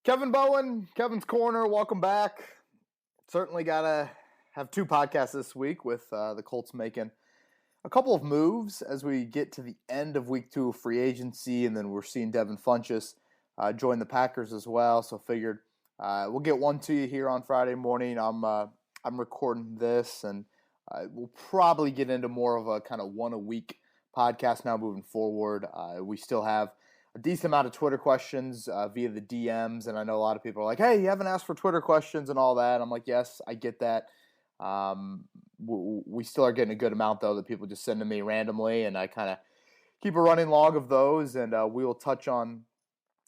Kevin Bowen, Kevin's Corner, welcome back. Certainly got to have two podcasts this week with the Colts making a couple of moves as we get to the end of week 2 of free agency, and then we're seeing Devin Funchess join the Packers as well. So figured we'll get one to you here on Friday morning. I'm recording this, and we'll probably get into more of a kind of one a week podcast now moving forward. We still have a decent amount of Twitter questions via the DMs, and I know a lot of people are like, hey, you haven't asked for Twitter questions and all that. I'm like, yes, I get that. We still are getting a good amount, though, that people just send to me randomly, and I kind of keep a running log of those, and we will touch on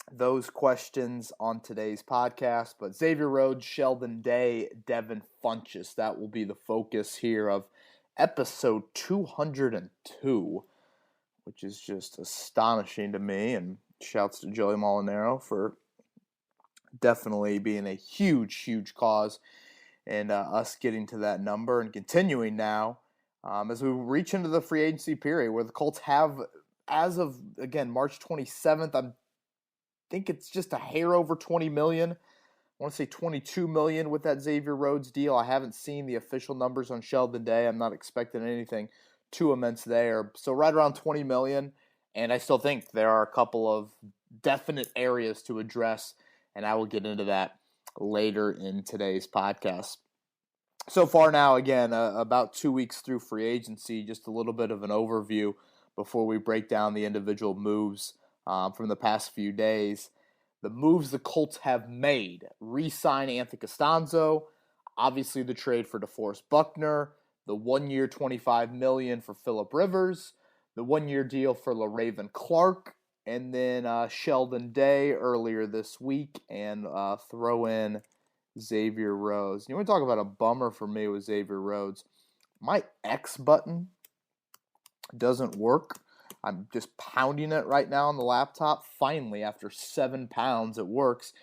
those questions on today's podcast. But Xavier Rhodes, Sheldon Day, Devin Funchess, that will be the focus here of episode 202. Which is just astonishing to me, and shouts to Joey Molinaro for definitely being a huge, huge cause and us getting to that number and continuing now as we reach into the free agency period where the Colts have, as of, again, March 27th, I think it's just a hair over $20 million. I want to say $22 million with that Xavier Rhodes deal. I haven't seen the official numbers on Sheldon Day. I'm not expecting anything too immense there. So right around $20 million, and I still think there are a couple of definite areas to address, and I will get into that later in today's podcast. So far now, again, about 2 weeks through free agency, just a little bit of an overview before we break down the individual moves from the past few days. The moves the Colts have made: re-sign Anthony Costanzo, obviously the trade for DeForest Buckner, the 1 year $25 million for Phillip Rivers, the 1 year deal for LaRaven Clark, and then Sheldon Day earlier this week, and throw in Xavier Rhodes. You want to talk about a bummer for me with Xavier Rhodes? My X button doesn't work. I'm just pounding it right now on the laptop. Finally, after 7 pounds, it works.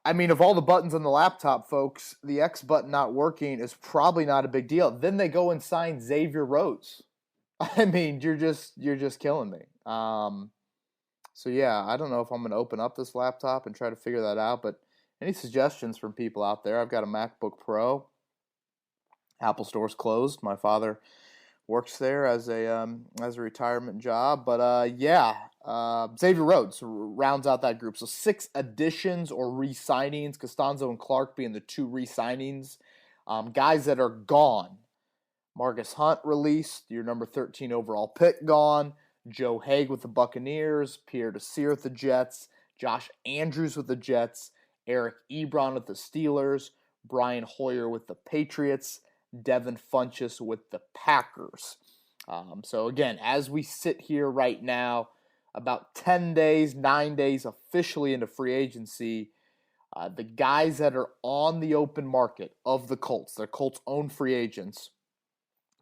I mean, of all the buttons on the laptop, folks, the X button not working is probably not a big deal. Then they go and sign Xavier Rhodes. I mean, you're just killing me. So yeah, I don't know if I'm going to open up this laptop and try to figure that out. But any suggestions from people out there? I've got a MacBook Pro. Apple Store's closed. My father works there as a retirement job. But Xavier Rhodes rounds out that group. So 6 additions or re-signings, Costanzo and Clark being the 2 re-signings. Guys that are gone. Marcus Hunt released, your number 13 overall pick gone. Joe Haig with the Buccaneers. Pierre Desir with the Jets. Josh Andrews with the Jets. Eric Ebron with the Steelers. Brian Hoyer with the Patriots. Devin Funchess with the Packers. So again, as we sit here right now, about 10 days, 9 days officially into free agency, the guys that are on the open market of the Colts, they're Colts' own free agents,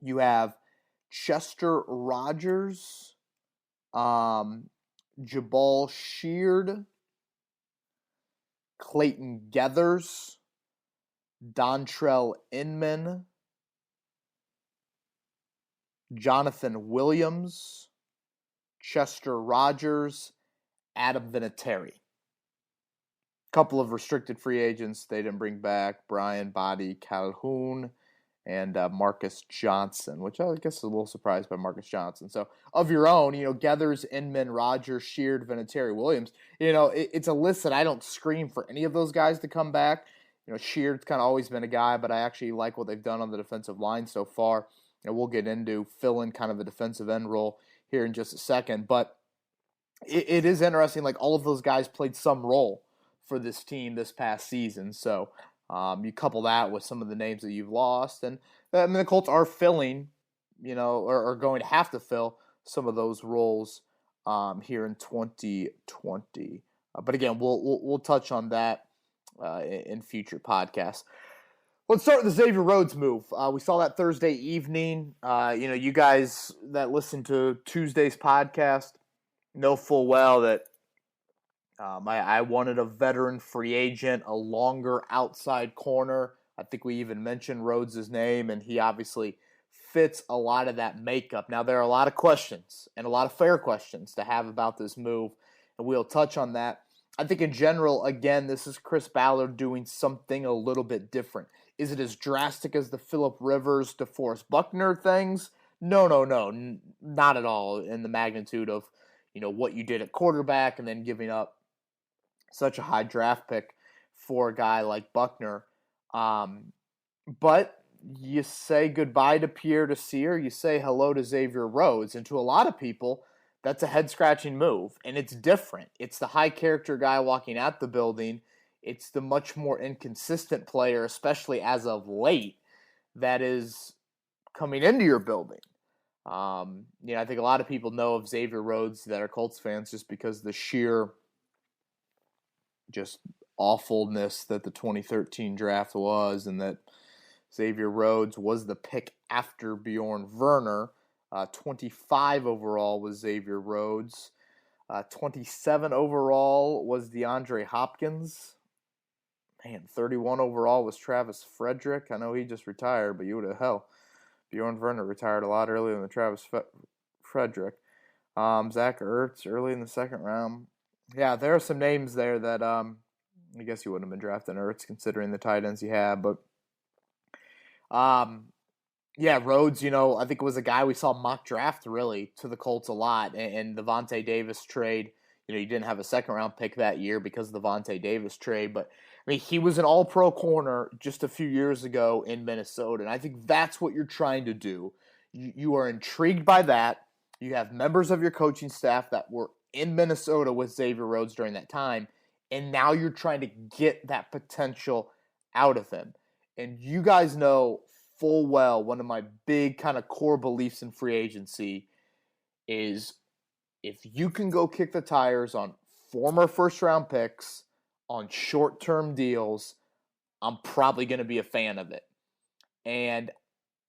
you have Chester Rogers, Jabal Sheard, Clayton Geathers, Dontrell Inman, Jonathan Williams, Chester Rogers, Adam Vinatieri. Couple of restricted free agents they didn't bring back: Brian Body Calhoun and Marcus Johnson, which I guess is a little surprised by Marcus Johnson. So of your own, Geathers, Inman, Rogers, Sheard, Vinatieri, Williams, it's a list that I don't scream for any of those guys to come back. Sheard's kind of always been a guy, but I actually like what they've done on the defensive line so far. We'll get into filling kind of a defensive end role here in just a second. But it is interesting, like all of those guys played some role for this team this past season. So you couple that with some of the names that you've lost. And the Colts are filling, or going to have to fill some of those roles here in 2020. But again, we'll touch on that in future podcasts. Let's start with the Xavier Rhodes move. We saw that Thursday evening. You guys that listen to Tuesday's podcast know full well that I wanted a veteran free agent, a longer outside corner. I think we even mentioned Rhodes' name, and he obviously fits a lot of that makeup. Now, there are a lot of questions, and a lot of fair questions to have about this move, and we'll touch on that. I think in general, again, this is Chris Ballard doing something a little bit different. Is it as drastic as the Phillip Rivers, DeForest Buckner things? No, not at all in the magnitude of, what you did at quarterback and then giving up such a high draft pick for a guy like Buckner. But you say goodbye to Pierre Desir, you say hello to Xavier Rhodes, and to a lot of people, that's a head-scratching move, and it's different. It's the high-character guy walking out the building. It's the much more inconsistent player, especially as of late, that is coming into your building. I think a lot of people know of Xavier Rhodes that are Colts fans just because the sheer just awfulness that the 2013 draft was, and that Xavier Rhodes was the pick after Bjorn Werner. 25 overall was Xavier Rhodes. 27 overall was DeAndre Hopkins. 31 overall was Travis Frederick. I know he just retired, but Bjorn Werner retired a lot earlier than Travis Frederick. Zach Ertz early in the second round. Yeah, there are some names there that I guess you wouldn't have been drafting Ertz considering the tight ends you had, but Rhodes, I think was a guy we saw mock draft really to the Colts a lot, and the Vontae Davis trade. You didn't have a second round pick that year because of the Vontae Davis trade, but he was an all-pro corner just a few years ago in Minnesota, and I think that's what you're trying to do. You are intrigued by that. You have members of your coaching staff that were in Minnesota with Xavier Rhodes during that time, and now you're trying to get that potential out of him. And you guys know full well one of my big kind of core beliefs in free agency is if you can go kick the tires on former first-round picks on short-term deals, I'm probably going to be a fan of it. And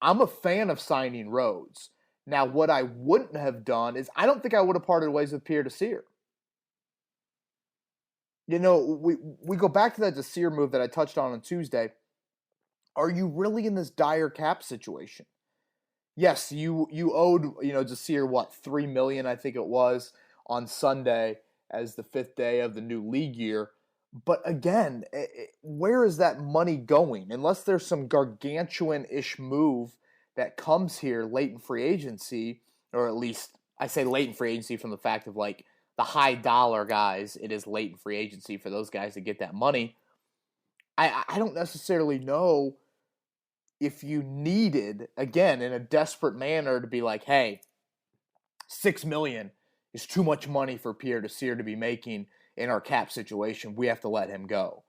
I'm a fan of signing Rhodes. Now, what I wouldn't have done is I don't think I would have parted ways with Pierre Desir. We go back to that Desir move that I touched on Tuesday. Are you really in this dire cap situation? Yes, you owed, Desir, $3 million, I think it was, on Sunday as the fifth day of the new league year. But again, where is that money going? Unless there's some gargantuan-ish move that comes here late in free agency, or at least I say late in free agency from the fact of the high dollar guys, it is late in free agency for those guys to get that money. I don't necessarily know if you needed, again, in a desperate manner to be like, hey, $6 million is too much money for Pierre Desir to be making in our cap situation. We have to let him go.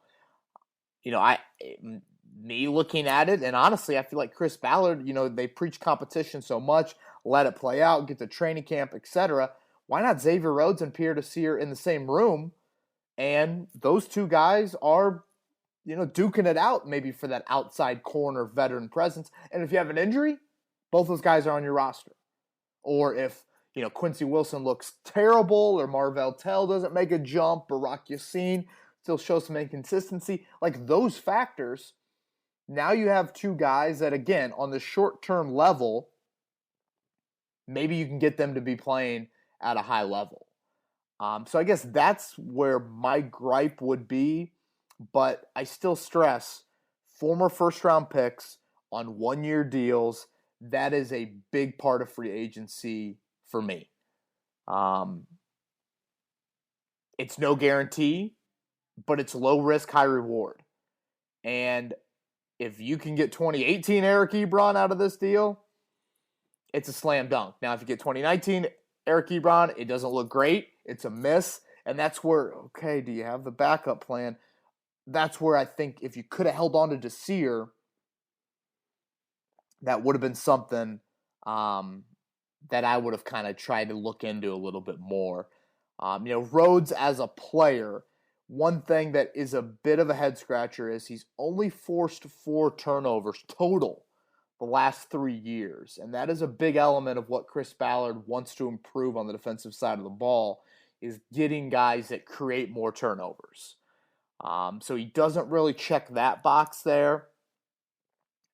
Me looking at it, and honestly, I feel like Chris Ballard, they preach competition so much, let it play out, get to training camp, etc. Why not Xavier Rhodes and Pierre Desir in the same room? And those two guys are, duking it out maybe for that outside corner veteran presence. And if you have an injury, both those guys are on your roster. Or if, Quincy Wilson looks terrible, or Marvell Tell doesn't make a jump, or Rock Yassin still shows some inconsistency, those factors, now you have two guys that, again, on the short-term level, maybe you can get them to be playing at a high level. So I guess that's where my gripe would be, but I still stress former first-round picks on one-year deals, that is a big part of free agency for me. It's no guarantee, but it's low risk, high reward. And if you can get 2018 Eric Ebron out of this deal, it's a slam dunk. Now, if you get 2019 Eric Ebron, it doesn't look great. It's a miss. And that's where, okay, do you have the backup plan? That's where I think if you could have held on to Desir, that would have been something that I would have kind of tried to look into a little bit more. Rhodes as a player, one thing that is a bit of a head scratcher is he's only forced 4 turnovers total the last 3 years. And that is a big element of what Chris Ballard wants to improve on the defensive side of the ball, is getting guys that create more turnovers. So he doesn't really check that box there.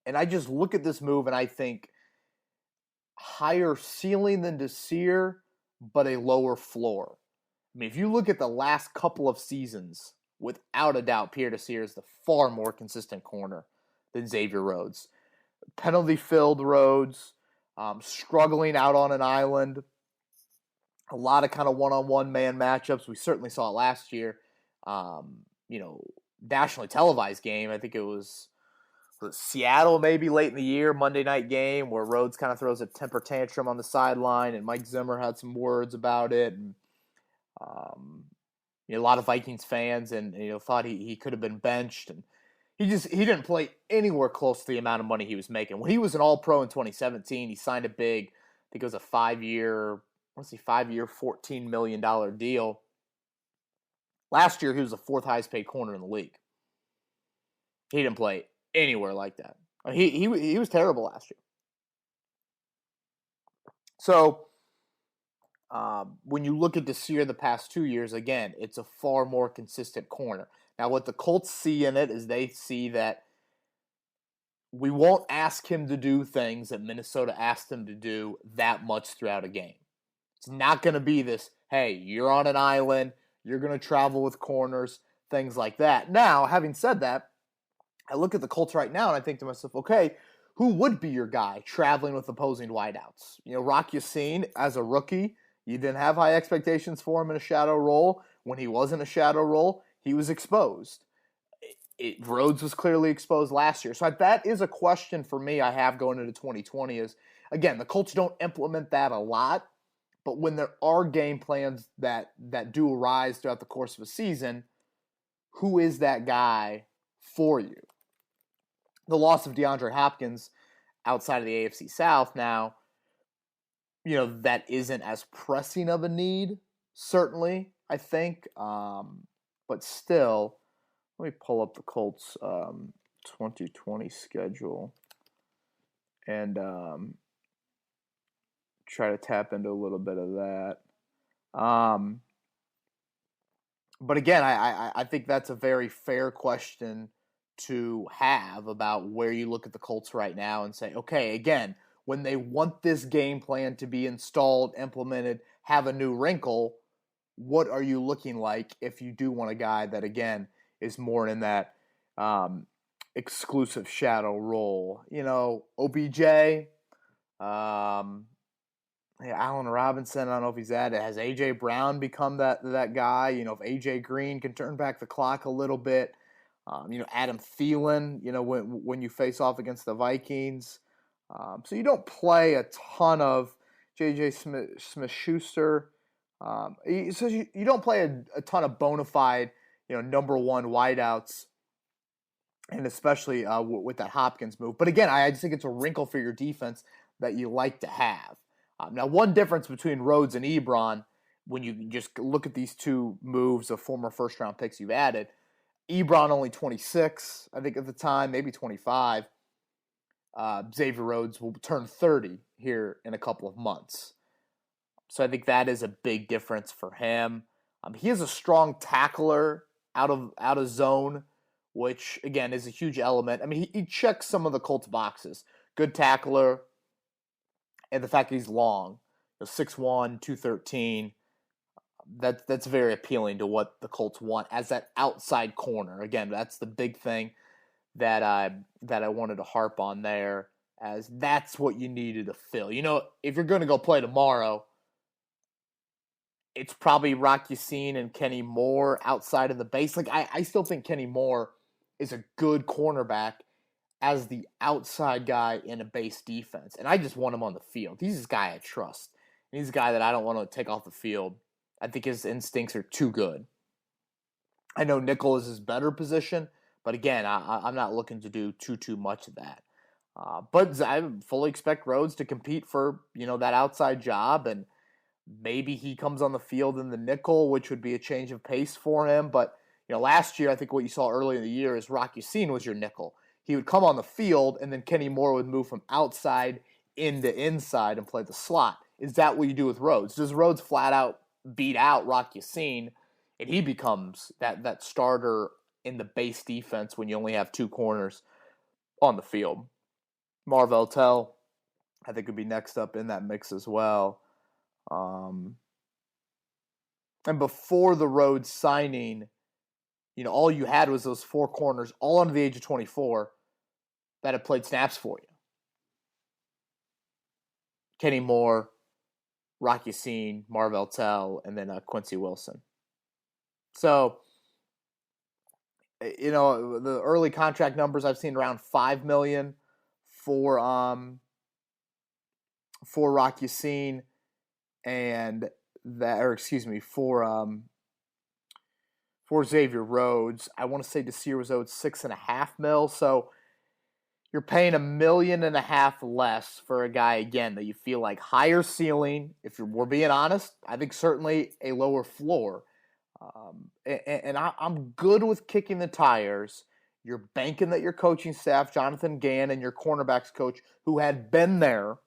And I just look at this move and I think higher ceiling than Desir, but a lower floor. I mean, if you look at the last couple of seasons, without a doubt, Pierre Desir is the far more consistent corner than Xavier Rhodes. Penalty-filled Rhodes, struggling out on an island, a lot of kind of one-on-one man matchups. We certainly saw it last year. You know, nationally televised game. I think it was Seattle maybe late in the year, Monday night game, where Rhodes kind of throws a temper tantrum on the sideline, and Mike Zimmer had some words about it. And a lot of Vikings fans and thought he could have been benched, and he didn't play anywhere close to the amount of money he was making. When he was an All-Pro in 2017, he signed a big, I think it was a 5-year, $14 million deal. Last year, he was the fourth highest paid corner in the league. He didn't play anywhere like that. He was terrible last year. So when you look at Desir the past 2 years, again, it's a far more consistent corner. Now, what the Colts see in it is they see that we won't ask him to do things that Minnesota asked him to do that much throughout a game. It's not going to be this, hey, you're on an island, you're going to travel with corners, things like that. Now, having said that, I look at the Colts right now and I think to myself, okay, who would be your guy traveling with opposing wideouts? Rock Ya-Sin, as a rookie, you didn't have high expectations for him in a shadow role. When he was in a shadow role, he was exposed. Rhodes was clearly exposed last year. So that is a question for me I have going into 2020 is, again, the Colts don't implement that a lot, but when there are game plans that do arise throughout the course of a season, who is that guy for you? The loss of DeAndre Hopkins outside of the AFC South now, that isn't as pressing of a need, certainly, I think. But still, let me pull up the Colts 2020 schedule and try to tap into a little bit of that. But again, I think that's a very fair question to have about where you look at the Colts right now and say, okay, again, when they want this game plan to be installed, implemented, have a new wrinkle, what are you looking like if you do want a guy that, again, is more in that exclusive shadow role? OBJ, Allen Robinson, I don't know if he's at it. Has A.J. Brown become that guy? If A.J. Green can turn back the clock a little bit. Adam Thielen, when you face off against the Vikings. So you don't play a ton of J.J. Smith-Schuster. So you don't play a ton of bona fide, number one wideouts, and especially with that Hopkins move. But again, I just think it's a wrinkle for your defense that you like to have. Now, one difference between Rhodes and Ebron, when you just look at these two moves of former first-round picks you've added, Ebron only 26, I think at the time, maybe 25. Xavier Rhodes will turn 30 here in a couple of months. So I think that is a big difference for him. He is a strong tackler out of zone, which, again, is a huge element. I mean, he checks some of the Colts boxes. Good tackler, and the fact that he's long, 6'1", 213, that's very appealing to what the Colts want as that outside corner. Again, that's the big thing that I wanted to harp on there, as that's what you needed to fill. If you're going to go play tomorrow, it's probably Rock Ya-Sin and Kenny Moore outside of the base. Like, I still think Kenny Moore is a good cornerback as the outside guy in a base defense. And I just want him on the field. He's this guy I trust. He's a guy that I don't want to take off the field. I think his instincts are too good. I know nickel is his better position, but again, I'm not looking to do too much of that. But I fully expect Rhodes to compete for, that outside job, and maybe he comes on the field in the nickel, which would be a change of pace for him. But, last year, I think what you saw early in the year is Rock Ya-Sin was your nickel. He would come on the field, and then Kenny Moore would move from outside into inside and play the slot. Is that what you do with Rhodes? Does Rhodes flat out beat out Rock Ya-Sin, and he becomes that starter in the base defense when you only have two corners on the field? Marvell Tell, I think, would be next up in that mix as well. And before the Rhodes signing, all you had was those four corners, all under the age of 24, that had played snaps for you. Kenny Moore, Rocky Sin, Marvell Tell, and then Quincy Wilson. So, the early contract numbers I've seen around $5 million for Rocky Sin, and for Xavier Rhodes. I want to say Desir was owed $6.5 million. So you're paying $1.5 million less for a guy, again, that you feel like higher ceiling. If we're being honest, I think certainly a lower floor. I'm good with kicking the tires. You're banking that your coaching staff, Jonathan Gann, and your cornerbacks coach, who had been there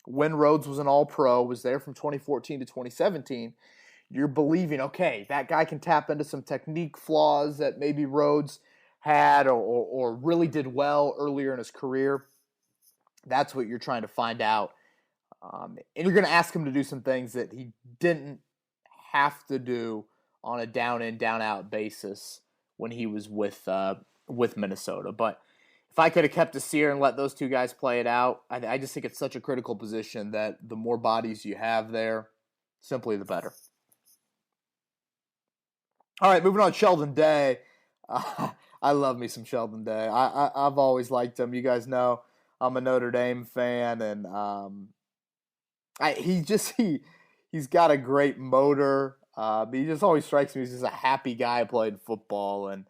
when Rhodes was an All-Pro, was there from 2014 to 2017, you're believing, okay, that guy can tap into some technique flaws that maybe Rhodes had or really did well earlier in his career. That's what you're trying to find out. And you're going to ask him to do some things that he didn't have to do on a down-in, down-out basis when he was with Minnesota. But if I could have kept Desir and let those two guys play it out, I just think it's such a critical position that the more bodies you have there, simply the better. All right, moving on, Sheldon Day. I love me some Sheldon Day. I've always liked him. You guys know I'm a Notre Dame fan, and he's got a great motor. He just always strikes me as just a happy guy playing football, and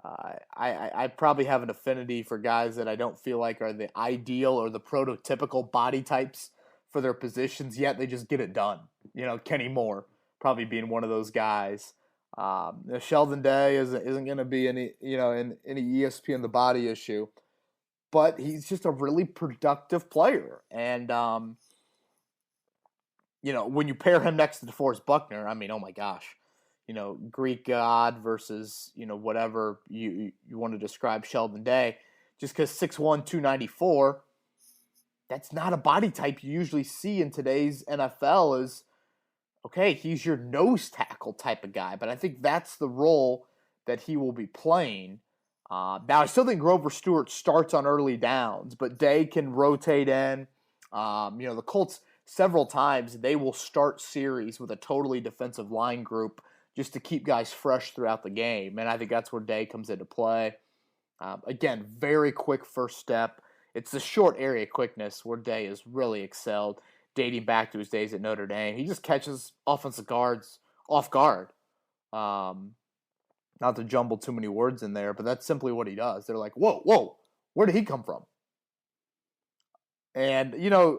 I probably have an affinity for guys that I don't feel like are the ideal or the prototypical body types for their positions, yet they just get it done. Kenny Moore probably being one of those guys. Sheldon Day isn't going to be any ESPN the body issue, but he's just a really productive player. And when you pair him next to DeForest Buckner, I mean, oh my gosh, Greek god versus whatever you want to describe Sheldon Day, just because 6'1", 294, that's not a body type you usually see in today's NFL. Is okay, he's your nose tackle type of guy, but I think that's the role that he will be playing. Now, I still think Grover Stewart starts on early downs, but Day can rotate in. The Colts, several times, they will start series with a totally defensive line group just to keep guys fresh throughout the game, and I think that's where Day comes into play. Again, very quick first step. It's the short area quickness where Day has really excelled, dating back to his days at Notre Dame. He just catches offensive guards off guard. Not to jumble too many words in there, but that's simply what he does. They're like, whoa, where did he come from? And,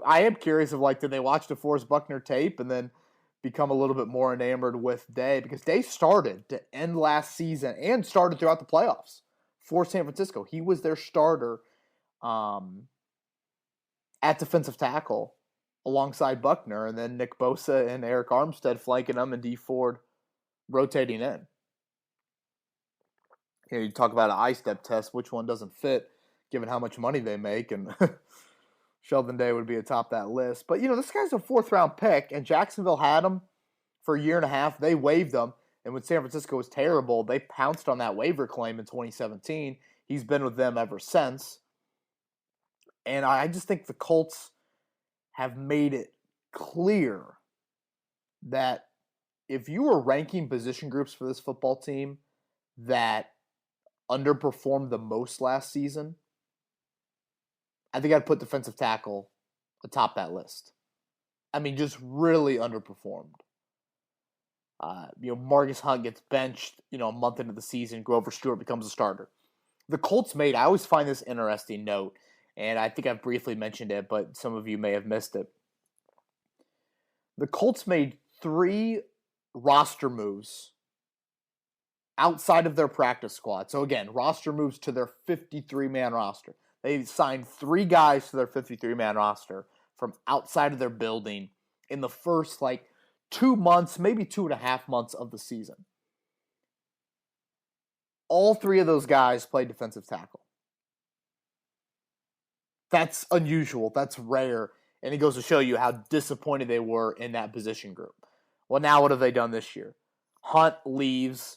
I am curious of, did they watch DeForest Buckner tape and then become a little bit more enamored with Day? Because Day started to end last season and started throughout the playoffs for San Francisco. He was their starter at defensive tackle alongside Buckner, and then Nick Bosa and Eric Armstead flanking him and Dee Ford rotating in. You talk about an I-step test, which one doesn't fit given how much money they make, and Sheldon Day would be atop that list. But, this guy's a fourth-round pick, and Jacksonville had him for a year and a half. They waived him, and when San Francisco was terrible, they pounced on that waiver claim in 2017. He's been with them ever since. And I just think the Colts have made it clear that if you were ranking position groups for this football team that underperformed the most last season, I think I'd put defensive tackle atop that list. I mean, just really underperformed. Marcus Hunt gets benched, a month into the season. Grover Stewart becomes a starter. The Colts made, I always find this interesting note, and I think I've briefly mentioned it, but some of you may have missed it. The Colts made 3 roster moves outside of their practice squad. So again, roster moves to their 53-man roster. They signed 3 guys to their 53-man roster from outside of their building in the first 2 months, maybe 2.5 months of the season. All 3 of those guys played defensive tackle. That's unusual. That's rare. And it goes to show you how disappointed they were in that position group. Well, now what have they done this year? Hunt leaves.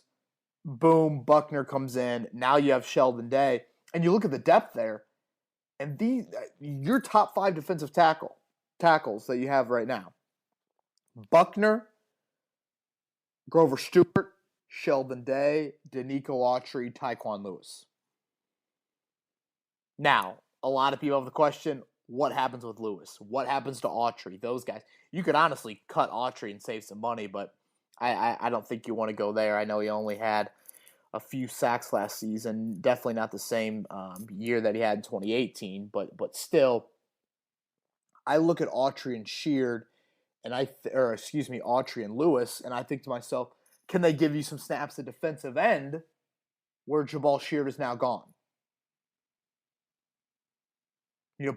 Boom, Buckner comes in. Now you have Sheldon Day. And you look at the depth there, and your top 5 defensive tackles that you have right now. Buckner, Grover Stewart, Sheldon Day, Danico Autry, Tyquan Lewis. Now, a lot of people have the question, what happens with Lewis? What happens to Autry? Those guys. You could honestly cut Autry and save some money, but I don't think you want to go there. I know he only had a few sacks last season. Definitely not the same year that he had in 2018, but still, I look at Autry and Sheard, and Autry and Lewis, and I think to myself, can they give you some snaps at defensive end where Jabal Sheard is now gone?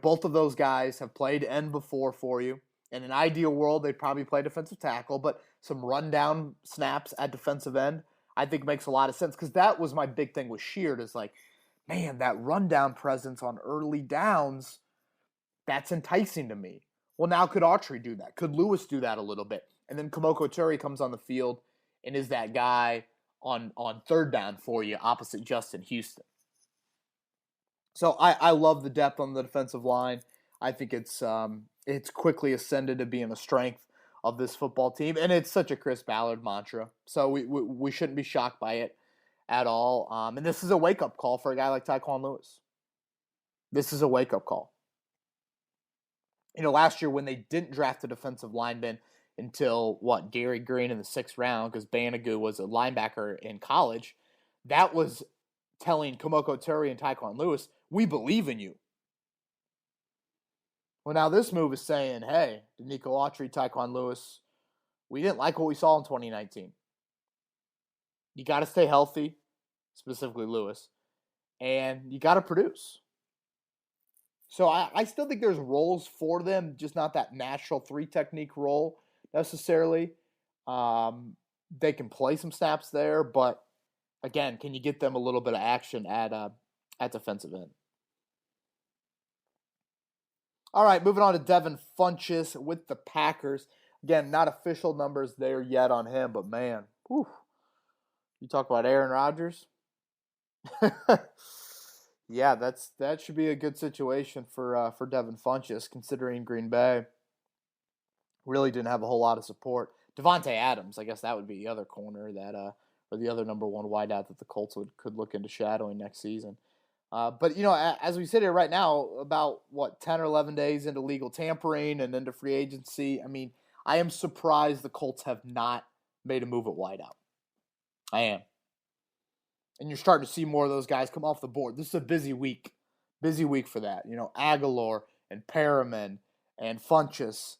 Both of those guys have played end before for you. In an ideal world, they'd probably play defensive tackle, but some rundown snaps at defensive end, I think makes a lot of sense, because that was my big thing with Sheard is like, man, that rundown presence on early downs, that's enticing to me. Well, now could Autry do that? Could Lewis do that a little bit? And then Kamoko Turi comes on the field and is that guy on third down for you opposite Justin Houston. So I love the depth on the defensive line. I think it's quickly ascended to being a strength of this football team, and it's such a Chris Ballard mantra. So we shouldn't be shocked by it at all. And this is a wake-up call for a guy like Tyquan Lewis. This is a wake-up call. Last year when they didn't draft a defensive lineman until, Gary Green in the 6th round, because Banagoo was a linebacker in college, that was telling Kamoko Turi and Tyquan Lewis, we believe in you. Well, now this move is saying, hey, Danico Autry, Tyquan Lewis, we didn't like what we saw in 2019. You got to stay healthy, specifically Lewis, and you got to produce. So I still think there's roles for them, just not that natural 3 technique role necessarily. They can play some snaps there, but again, can you get them a little bit of action at defensive end? All right, moving on to Devin Funchess with the Packers. Again, not official numbers there yet on him, but man, whew, you talk about Aaron Rodgers. Yeah, that should be a good situation for Devin Funchess, considering Green Bay really didn't have a whole lot of support. Devontae Adams, I guess that would be the other corner that or the other number 1 wideout that the Colts could look into shadowing next season. But, as we sit here right now, about, 10 or 11 days into legal tampering and into free agency, I mean, I am surprised the Colts have not made a move at wideout. I am. And you're starting to see more of those guys come off the board. This is a busy week for that. Aguilar and Perriman and Funchess.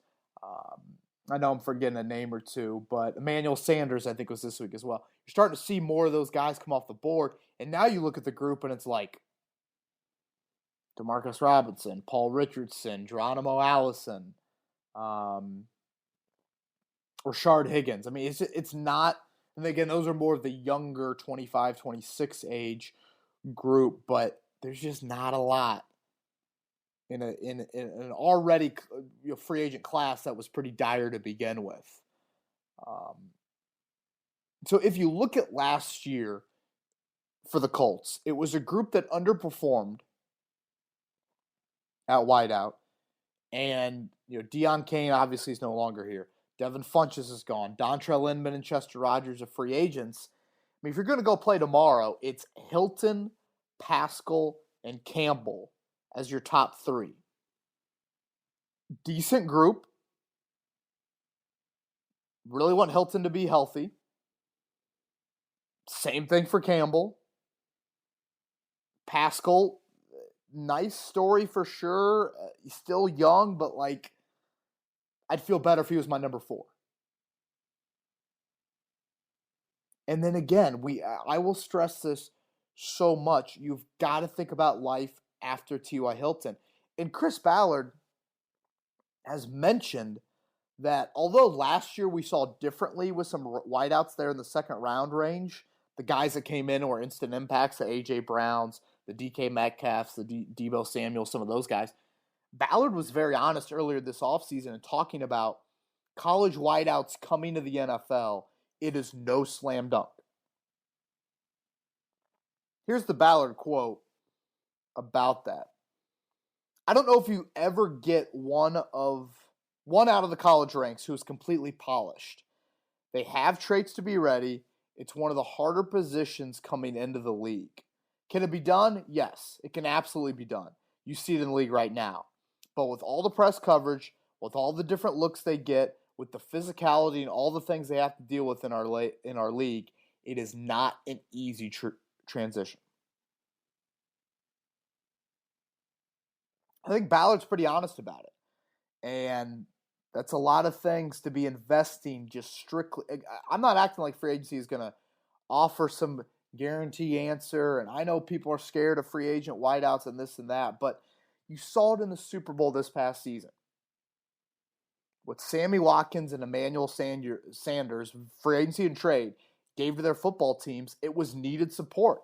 I know I'm forgetting a name or two, but Emmanuel Sanders, I think, was this week as well. You're starting to see more of those guys come off the board, and now you look at the group, and it's like Demarcus Robinson, Paul Richardson, Geronimo Allison, Rashard Higgins. I mean, it's not, and again, those are more of the younger 25, 26 age group, but there's just not a lot in an already free agent class that was pretty dire to begin with. So if you look at last year for the Colts, it was a group that underperformed at wideout, and Deion Kane obviously is no longer here. Devin Funchess is gone. Dontrell Inman and Chester Rogers are free agents. I mean, if you're going to go play tomorrow, it's Hilton, Pascal, and Campbell as your top 3. Decent group. Really want Hilton to be healthy. Same thing for Campbell. Pascal, nice story for sure. He's still young, but I'd feel better if he was my number 4. And then again, I will stress this so much. You've got to think about life after T.Y. Hilton. And Chris Ballard has mentioned that although last year we saw differently with some wideouts there in the 2nd round range, the guys that came in were instant impacts, the A.J. Browns, the D.K. Metcalfs, the Deebo Samuel, some of those guys. Ballard was very honest earlier this offseason in talking about college wideouts coming to the NFL It is no slam dunk. Here's the Ballard quote about that. I don't know if you ever get one out of the college ranks who is completely polished. They have traits to be ready. It's one of the harder positions coming into the league. Can it be done? Yes, it can absolutely be done. You see it in the league right now. But with all the press coverage, with all the different looks they get, with the physicality and all the things they have to deal with in our league, it is not an easy transition. I think Ballard's pretty honest about it. And that's a lot of things to be investing just strictly. I'm not acting like free agency is going to offer some guarantee answer. And I know people are scared of free agent wideouts and this and that. But you saw it in the Super Bowl this past season. What Sammy Watkins and Emmanuel Sanders, free agency and trade, gave to their football teams, it was needed support.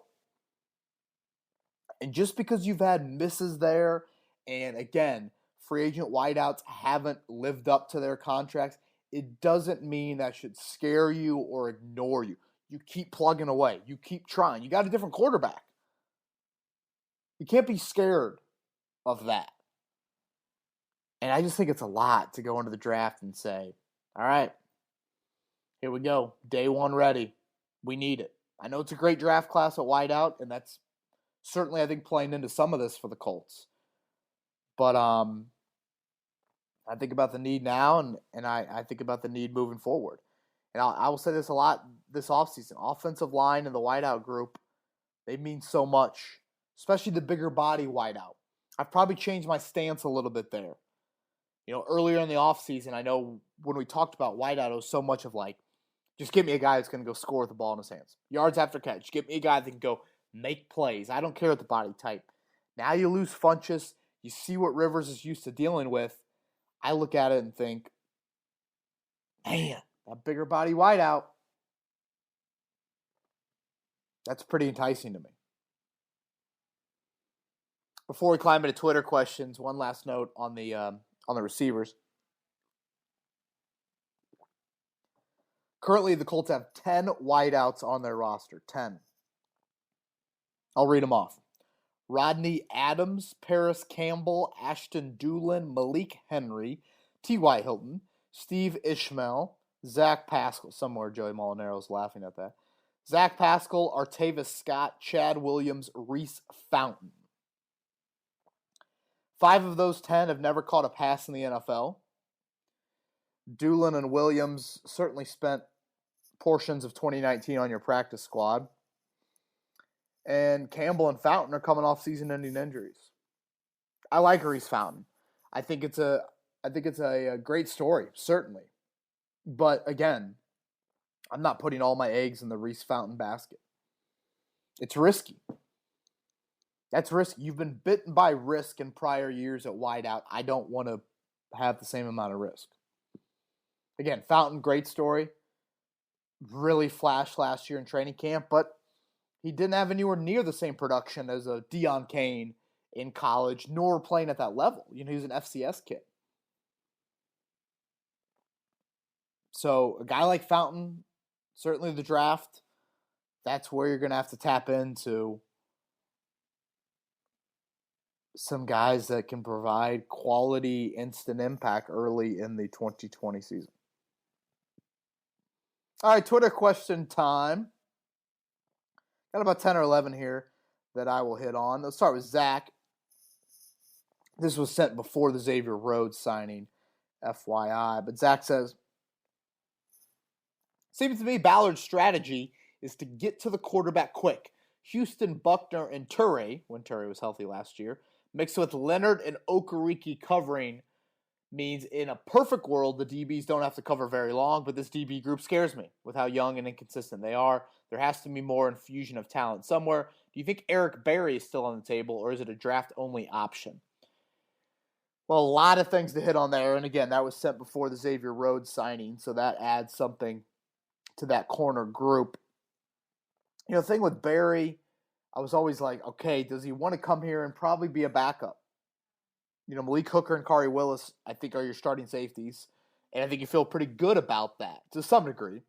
And just because you've had misses there, and again, free agent wideouts haven't lived up to their contracts, it doesn't mean that should scare you or ignore you. You keep plugging away. You keep trying. You got a different quarterback. You can't be scared of that. And I just think it's a lot to go into the draft and say, all right, here we go. Day one ready. We need it. I know it's a great draft class at wideout, and that's certainly, I think, playing into some of this for the Colts. But I think about the need now, and I think about the need moving forward. And I will say this a lot this offseason. Offensive line and the wideout group, they mean so much, especially the bigger body wideout. I've probably changed my stance a little bit there. You know, earlier in the offseason, I know when we talked about wideout, it was so much of like, just give me a guy that's going to go score with the ball in his hands. Yards after catch. Give me a guy that can go make plays. I don't care what the body type. Now you lose Funchess. You see what Rivers is used to dealing with. I look at it and think, man, that bigger body wideout, that's pretty enticing to me. Before we climb into Twitter questions, one last note on the receivers. Currently, the Colts have 10 wideouts on their roster. 10. I'll read them off. Rodney Adams, Paris Campbell, Ashton Doolin, Malik Henry, T.Y. Hilton, Steve Ishmael, Zach Pascal. Somewhere Joey Molinaro's laughing at that. Zach Pascal, Artavis Scott, Chad Williams, Reese Fountain. 5 of those 10 have never caught a pass in the NFL. Doolin and Williams certainly spent portions of 2019 on your practice squad. And Campbell and Fountain are coming off season-ending injuries. I like Reese Fountain. I think it's a great story, certainly. But again, I'm not putting all my eggs in the Reese Fountain basket. It's risky. That's risky. You've been bitten by risk in prior years at wideout. I don't want to have the same amount of risk. Again, Fountain, great story. Really flashed last year in training camp, but he didn't have anywhere near the same production as a Deion Kane in college, nor playing at that level. You know, he was an FCS kid. So a guy like Fountain, certainly the draft, that's where you're going to have to tap into some guys that can provide quality instant impact early in the 2020 season. All right, Twitter question time. Got about 10 or 11 here that I will hit on. Let's start with Zach. This was sent before the Xavier Rhodes signing, FYI. But Zach says, seems to me Ballard's strategy is to get to the quarterback quick. Houston, Buckner, and Turay, when Turay was healthy last year, mixed with Leonard and Okereke covering means in a perfect world, the DBs don't have to cover very long, but this DB group scares me with how young and inconsistent they are. There has to be more infusion of talent somewhere. Do you think Eric Berry is still on the table, or is it a draft-only option? Well, a lot of things to hit on there, and again, that was sent before the Xavier Rhodes signing, so that adds something to that corner group. You know, the thing with Berry, I was always like, okay, does he want to come here and probably be a backup? You know, Malik Hooker and Kari Willis, I think, are your starting safeties. And I think you feel pretty good about that to some degree.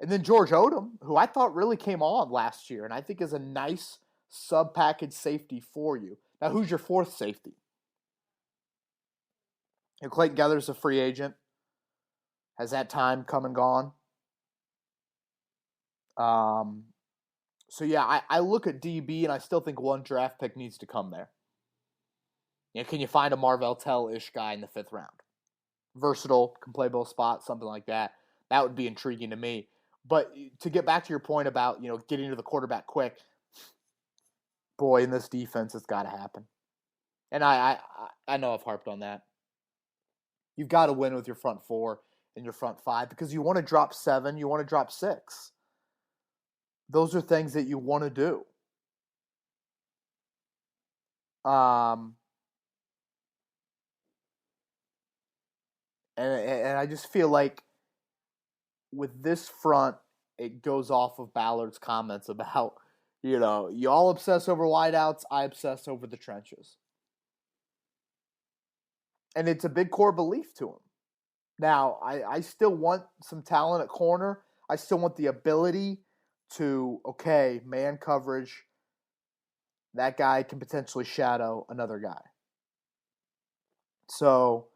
And then George Odom, who I thought really came on last year, and I think is a nice sub-package safety for you. Now, who's your fourth safety? Clayton Geathers a free agent. Has that time come and gone? So, yeah, I look at DB, and I still think one draft pick needs to come there. Can you find a Marvell Tell-ish guy in the 5th round? Versatile, can play both spots, something like that. That would be intriguing to me. But to get back to your point about, getting to the quarterback quick, boy, in this defense, it's got to happen. And I know I've harped on that. You've got to win with your front 4 and your front 5 because you want to drop 7, you want to drop 6. Those are things that you want to do. And I just feel like with this front, it goes off of Ballard's comments about, you all obsess over wideouts, I obsess over the trenches. And it's a big core belief to him. Now, I still want some talent at corner. I still want the ability to, man coverage, that guy can potentially shadow another guy. So,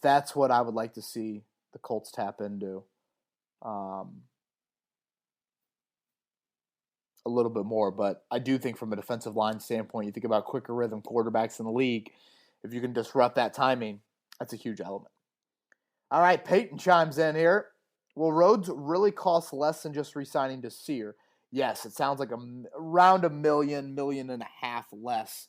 that's what I would like to see the Colts tap into a little bit more. But I do think from a defensive line standpoint, you think about quicker rhythm quarterbacks in the league, if you can disrupt that timing, that's a huge element. All right, Peyton chimes in here. Will Rhodes really cost less than just re-signing Desir? Yes, it sounds like around $1 million, $1.5 million less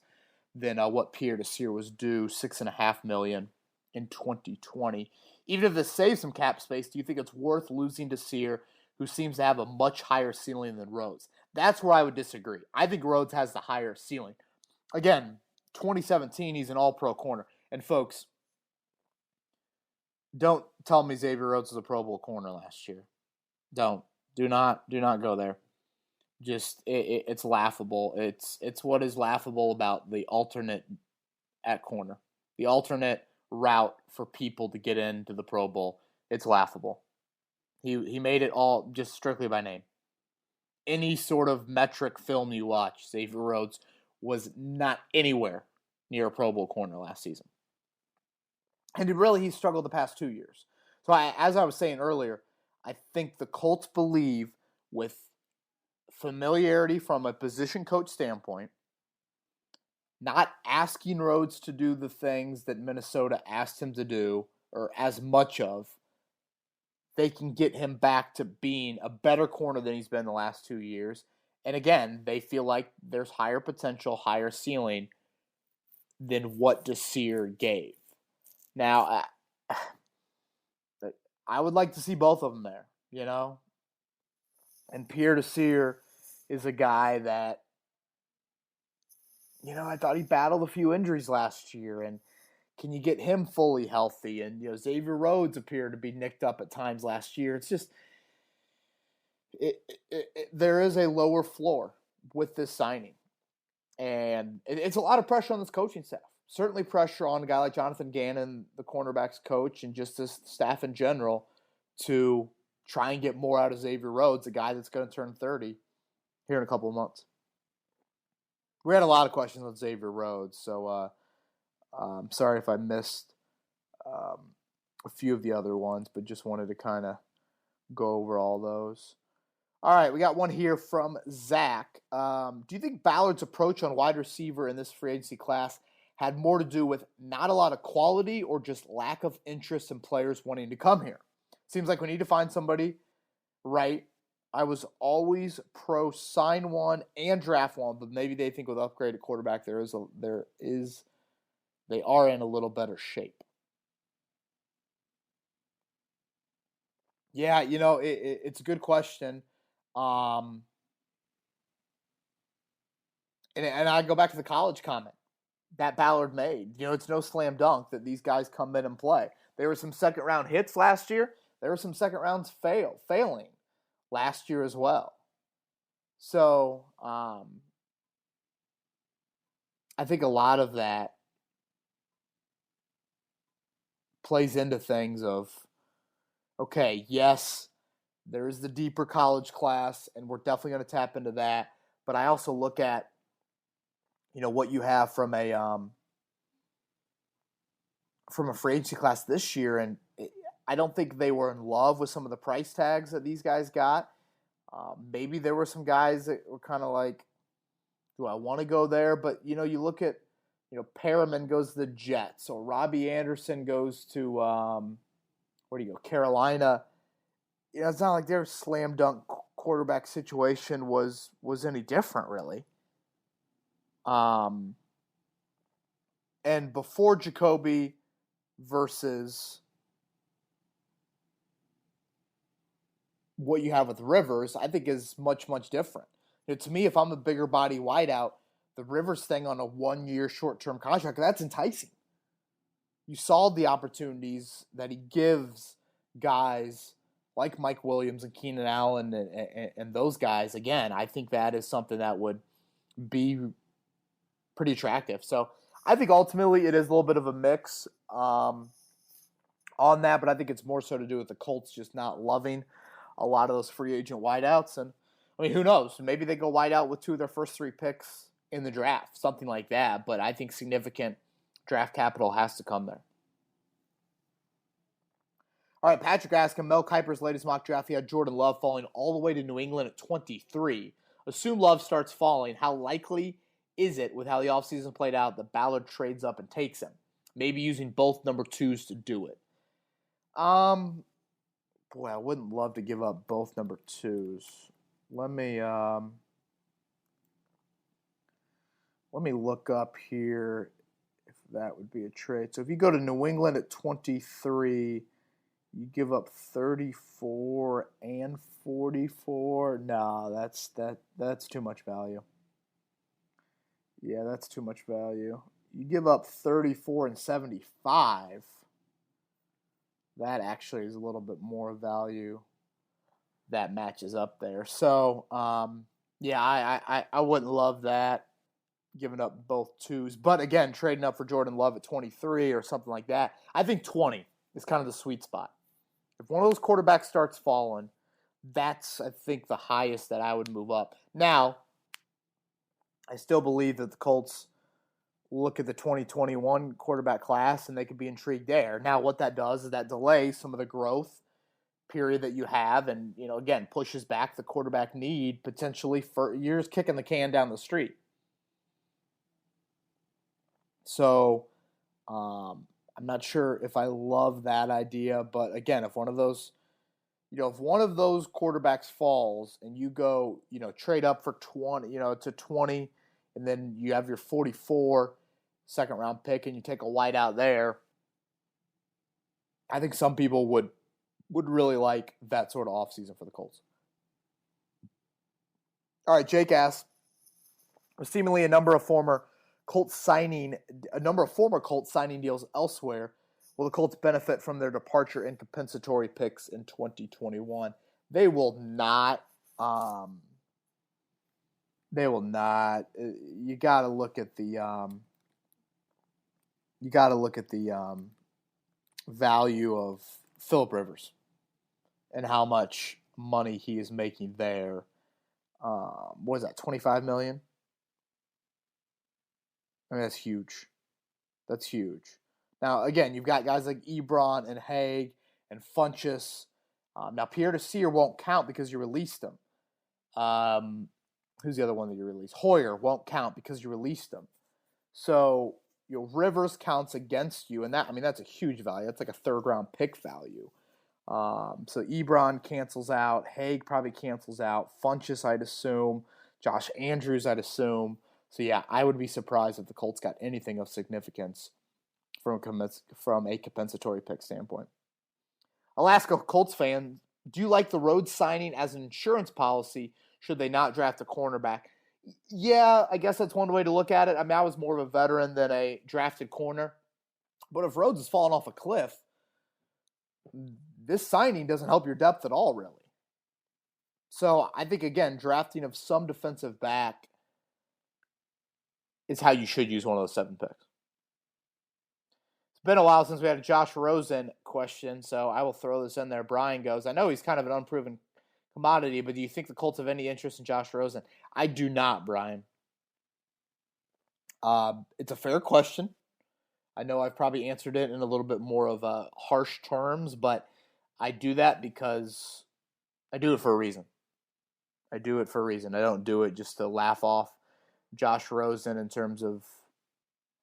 than what Pierre Desir was due, $6.5 million in 2020. Even if this saves some cap space, do you think it's worth losing Desir, who seems to have a much higher ceiling than Rhodes? That's where I would disagree. I think Rhodes has the higher ceiling. Again, 2017, he's an all-pro corner. And folks, don't tell me Xavier Rhodes was a Pro Bowl corner last year. Do not go there. Just it's laughable. It's what is laughable about the alternate at corner, the alternate route for people to get into the Pro Bowl. It's laughable. He made it all just strictly by name. Any sort of metric film you watch, Xavier Rhodes was not anywhere near a Pro Bowl corner last season. And he struggled the past 2 years. So as I was saying earlier, I think the Colts believe with familiarity from a position coach standpoint, not asking Rhodes to do the things that Minnesota asked him to do, or as much of, they can get him back to being a better corner than he's been the last 2 years. And again, they feel like there's higher potential, higher ceiling than what Desir gave. Now, I would like to see both of them there, And Pierre Desir is a guy that, I thought he battled a few injuries last year. And can you get him fully healthy? And, Xavier Rhodes appeared to be nicked up at times last year. It's just, there is a lower floor with this signing. And it's a lot of pressure on this coaching staff. Certainly pressure on a guy like Jonathan Gannon, the cornerbacks coach, and just this staff in general to try and get more out of Xavier Rhodes, a guy that's going to turn 30 here in a couple of months. We had a lot of questions on Xavier Rhodes, so I'm sorry if I missed a few of the other ones, but just wanted to kind of go over all those. All right, we got one here from Zach. Do you think Ballard's approach on wide receiver in this free agency class had more to do with not a lot of quality or just lack of interest in players wanting to come here? Seems like we need to find somebody, right? I was always pro sign one and draft one, but maybe they think with upgraded quarterback they are in a little better shape. Yeah, it's a good question. And I go back to the college comment that Ballard made. It's no slam dunk that these guys come in and play. There were some second round hits last year. There were some second rounds failing last year as well. So I think a lot of that plays into things of, okay, yes, there is the deeper college class, and we're definitely going to tap into that. But I also look at, what you have from a free agency class this year, and I don't think they were in love with some of the price tags that these guys got. Maybe there were some guys that were kind of like, do I want to go there? But, you look at, Perriman goes to the Jets, or Robbie Anderson goes to, where do you go, Carolina. It's not like their slam dunk quarterback situation was any different, really. And before Jacoby versus what you have with Rivers, I think is much, much different. To me, if I'm a bigger body wideout, the Rivers thing on a 1-year short-term contract, that's enticing. You saw the opportunities that he gives guys like Mike Williams and Keenan Allen and those guys. Again, I think that is something that would be pretty attractive. So I think ultimately it is a little bit of a mix on that, but I think it's more so to do with the Colts just not loving a lot of those free agent wideouts. And I mean, who knows? Maybe they go wideout with 2 of their first 3 picks in the draft, something like that. But I think significant draft capital has to come there. All right, Patrick asking, Mel Kiper's latest mock draft, he had Jordan Love falling all the way to New England at 23. Assume Love starts falling. How likely is it, with how the offseason played out, that Ballard trades up and takes him? Maybe using both number 2s to do it. Boy, I wouldn't love to give up both number 2s. Let me look up here if that would be a trade. So if you go to New England at 23, you give up 34 and 44. No, that's too much value. Yeah, that's too much value. You give up 34 and 75. That actually is a little bit more value that matches up there. So, yeah, I wouldn't love that, giving up both 2s. But again, trading up for Jordan Love at 23 or something like that, I think 20 is kind of the sweet spot. If one of those quarterbacks starts falling, that's, I think, the highest that I would move up. Now, I still believe that the Colts look at the 2021 quarterback class and they could be intrigued there. Now, what that does is that delays some of the growth period that you have and, again, pushes back the quarterback need potentially for years, kicking the can down the street. So, I'm not sure if I love that idea, but again, if one of those quarterbacks falls and you go, trade up for 20, to 20, and then you have your 44 second round pick and you take a wideout there, I think some people would really like that sort of offseason for the Colts. All right, Jake asks, seemingly a number of former Colts signing deals elsewhere. Will the Colts benefit from their departure and compensatory picks in 2021? They will not. They will not. You got to look at the. Value of Phillip Rivers and how much money he is making there. What is that? $25 million. I mean, that's huge. That's huge. Now, again, you've got guys like Ebron and Haig and Funchess. Now, Pierre Desir won't count because you released him. Who's the other one that you released? Hoyer won't count because you released him. So, Rivers counts against you, and that's a huge value. That's like a third-round pick value. So Ebron cancels out. Haig probably cancels out. Funchess, I'd assume. Josh Andrews, I'd assume. So, yeah, I would be surprised if the Colts got anything of significance from a compensatory pick standpoint. Alaska Colts fan, do you like the Rhodes signing as an insurance policy should they not draft a cornerback? Yeah, I guess that's one way to look at it. I mean, I was more of a veteran than a drafted corner. But if Rhodes is falling off a cliff, this signing doesn't help your depth at all, really. So I think, again, drafting of some defensive back is how you should use one of those 7 picks. It's been a while since we had a Josh Rosen question, so I will throw this in there. Brian goes, I know he's kind of an unproven commodity, but do you think the Colts have any interest in Josh Rosen? I do not, Brian. It's a fair question. I know I've probably answered it in a little bit more of harsh terms, but I do that because I do it for a reason. I do it for a reason. I don't do it just to laugh off Josh Rosen in terms of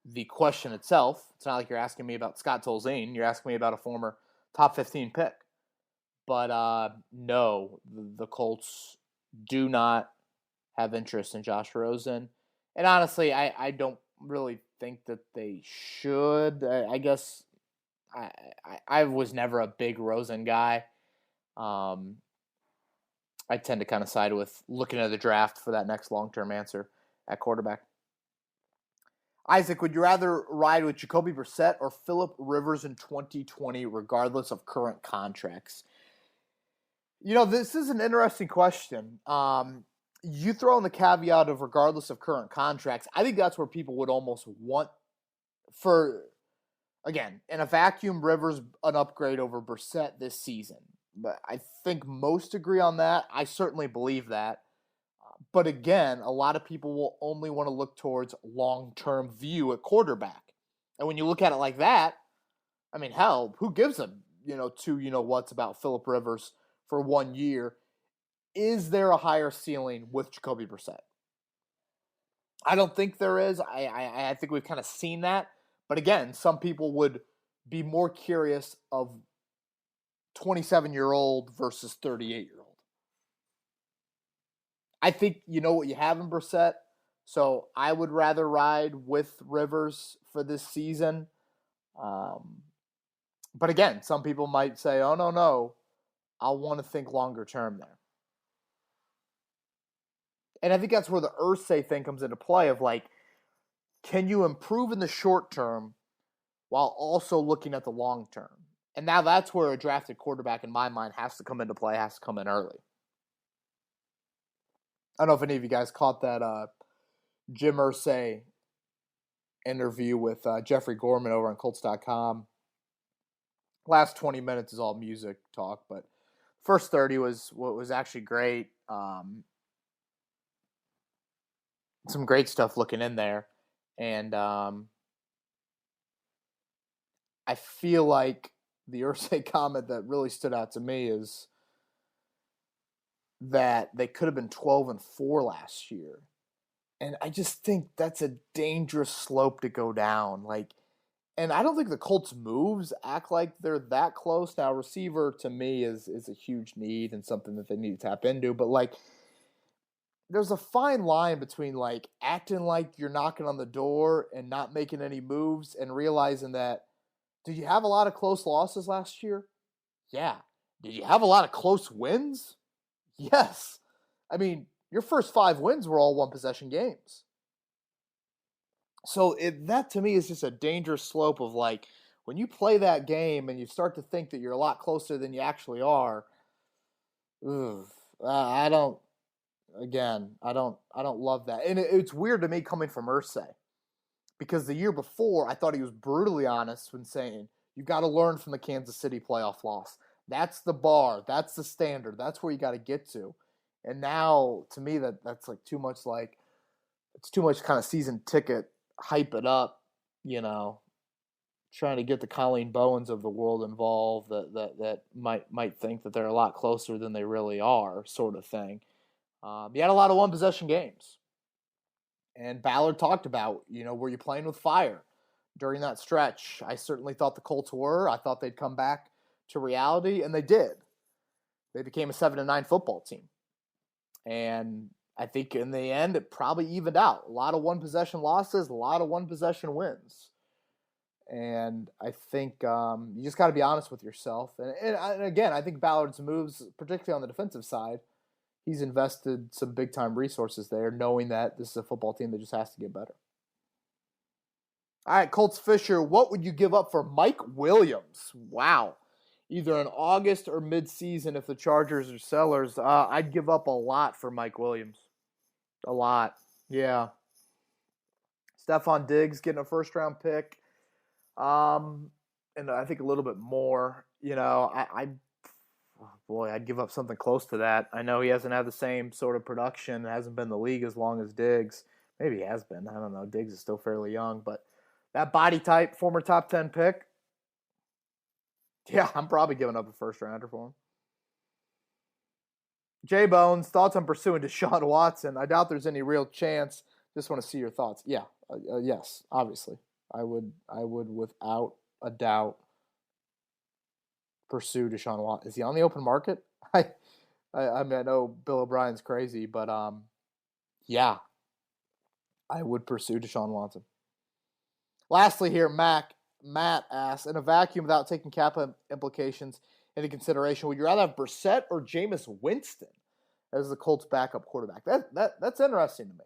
the question itself. It's not like you're asking me about Scott Tolzien. You're asking me about a former top 15 pick. But no, the Colts do not have interest in Josh Rosen. And honestly, I don't really think that they should. I guess I was never a big Rosen guy. I tend to kind of side with looking at the draft for that next long-term answer at quarterback. Isaac, would you rather ride with Jacoby Brissett or Phillip Rivers in 2020, regardless of current contracts? This is an interesting question. You throw in the caveat of regardless of current contracts. I think that's where people would almost want again, in a vacuum, Rivers an upgrade over Brissett this season. But I think most agree on that. I certainly believe that. But again, a lot of people will only want to look towards long-term view at quarterback. And when you look at it like that, I mean, hell, who gives a, what's about Phillip Rivers for 1 year? Is there a higher ceiling with Jacoby Brissett? I don't think there is. I think we've kind of seen that. But again, some people would be more curious of 27-year-old versus 38-year-old. I think you know what you have in Brissett, so I would rather ride with Rivers for this season. But again, some people might say, oh, no, I want to think longer term there. And I think that's where the Irsay thing comes into play of like, can you improve in the short term while also looking at the long term? And now that's where a drafted quarterback, in my mind, has to come into play, has to come in early. I don't know if any of you guys caught that Jim Irsay interview with Jeffrey Gorman over on Colts.com. Last 20 minutes is all music talk, but first 30 was actually great. Some great stuff looking in there. And I feel like the Irsay comment that really stood out to me is that they could have been 12-4 last year. And I just think that's a dangerous slope to go down. And I don't think the Colts' moves act like they're that close. Now, receiver to me is a huge need and something that they need to tap into. But there's a fine line between acting like you're knocking on the door and not making any moves and realizing that, did you have a lot of close losses last year? Yeah. Did you have a lot of close wins? Yes. I mean, your first 5 wins were all one-possession games. So that to me is just a dangerous slope of when you play that game and you start to think that you're a lot closer than you actually are. I don't love that. And it's weird to me coming from Irsay, because the year before I thought he was brutally honest when saying you've got to learn from the Kansas City playoff loss. That's the bar. That's the standard. That's where you got to get to. And now, to me, that's too much it's too much kind of season ticket, hype it up, trying to get the Colleen Bowens of the world involved that might think that they're a lot closer than they really are, sort of thing. You had a lot of one-possession games. And Ballard talked about, were you playing with fire during that stretch? I certainly thought the Colts were. I thought they'd come back to reality, and they did. They became a 7-9 football team. And I think in the end, it probably evened out. A lot of one-possession losses, a lot of one-possession wins. And I think you just got to be honest with yourself. And again, I think Ballard's moves, particularly on the defensive side, he's invested some big-time resources there, knowing that this is a football team that just has to get better. All right, Colts Fisher, what would you give up for Mike Williams? Wow. Either in August or mid-season if the Chargers are sellers. I'd give up a lot for Mike Williams. A lot. Yeah. Stephon Diggs getting a first-round pick. and I think a little bit more. Oh boy, I'd give up something close to that. I know he hasn't had the same sort of production, hasn't been in the league as long as Diggs. Maybe he has been. I don't know. Diggs is still fairly young, but that body type, former top 10 pick, yeah, I'm probably giving up a first rounder for him. J Bones, thoughts on pursuing Deshaun Watson? I doubt there's any real chance. Just want to see your thoughts. Yeah, yes, obviously, I would without a doubt pursue Deshaun Watson. Is he on the open market? I mean, I know Bill O'Brien's crazy, but yeah, I would pursue Deshaun Watson. Lastly, here, Matt asks, in a vacuum without taking cap implications into consideration, would you rather have Brissett or Jameis Winston as the Colts' backup quarterback? That's interesting to me.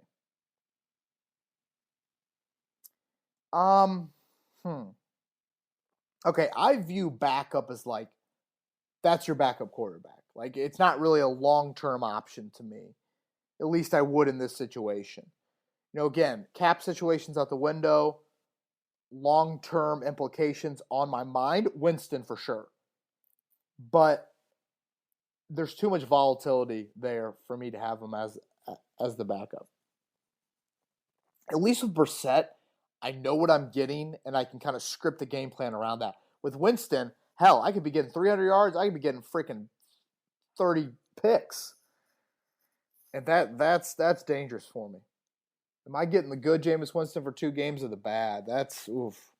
Okay, I view backup as like that's your backup quarterback. Like it's not really a long-term option to me. At least I would in this situation. Again, cap situations out the window, long-term implications on my mind, Winston for sure. But there's too much volatility there for me to have him as the backup. At least with Brissett, I know what I'm getting, and I can kind of script the game plan around that. With Winston, hell, I could be getting 300 yards. I could be getting freaking 30 picks. And that's dangerous for me. Am I getting the good Jameis Winston for 2 games or the bad? That's, oof.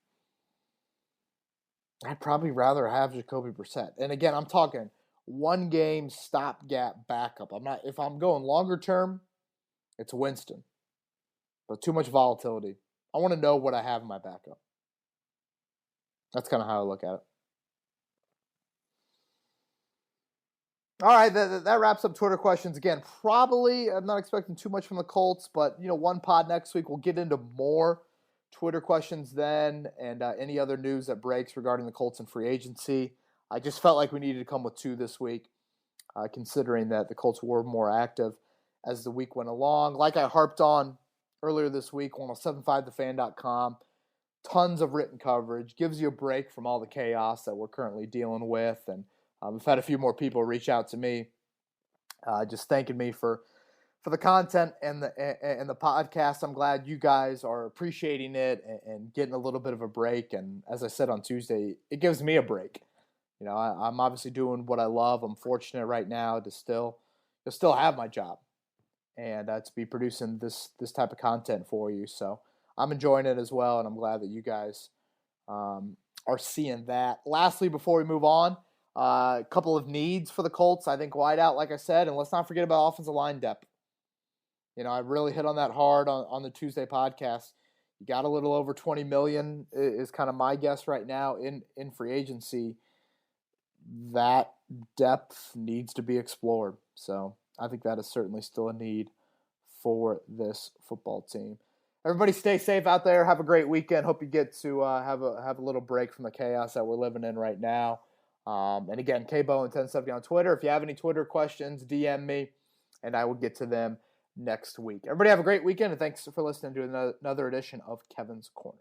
I'd probably rather have Jacoby Brissett. And again, I'm talking 1 game stopgap backup. If I'm going longer term, it's Winston. But too much volatility. I want to know what I have in my backup. That's kind of how I look at it. All right, that wraps up Twitter questions. Again, probably I'm not expecting too much from the Colts, but one pod next week. We'll get into more Twitter questions then, and any other news that breaks regarding the Colts and free agency. I just felt like we needed to come with 2 this week, considering that the Colts were more active as the week went along. Like I harped on earlier this week, 1075thefan.com. Tons of written coverage. Gives you a break from all the chaos that we're currently dealing with, and I've had a few more people reach out to me, just thanking me for the content and the podcast. I'm glad you guys are appreciating it and getting a little bit of a break. And as I said on Tuesday, it gives me a break. I'm obviously doing what I love. I'm fortunate right now to still have my job and to be producing this type of content for you. So I'm enjoying it as well, and I'm glad that you guys are seeing that. Lastly, before we move on, a couple of needs for the Colts. I think wideout, like I said, and let's not forget about offensive line depth. I really hit on that hard on the Tuesday podcast. You got a little over $20 million is kind of my guess right now in free agency. That depth needs to be explored. So I think that is certainly still a need for this football team. Everybody stay safe out there. Have a great weekend. Hope you get to have a little break from the chaos that we're living in right now. And again, KBowen1070 on Twitter. If you have any Twitter questions, DM me, and I will get to them next week. Everybody have a great weekend, and thanks for listening to another edition of Kevin's Corner.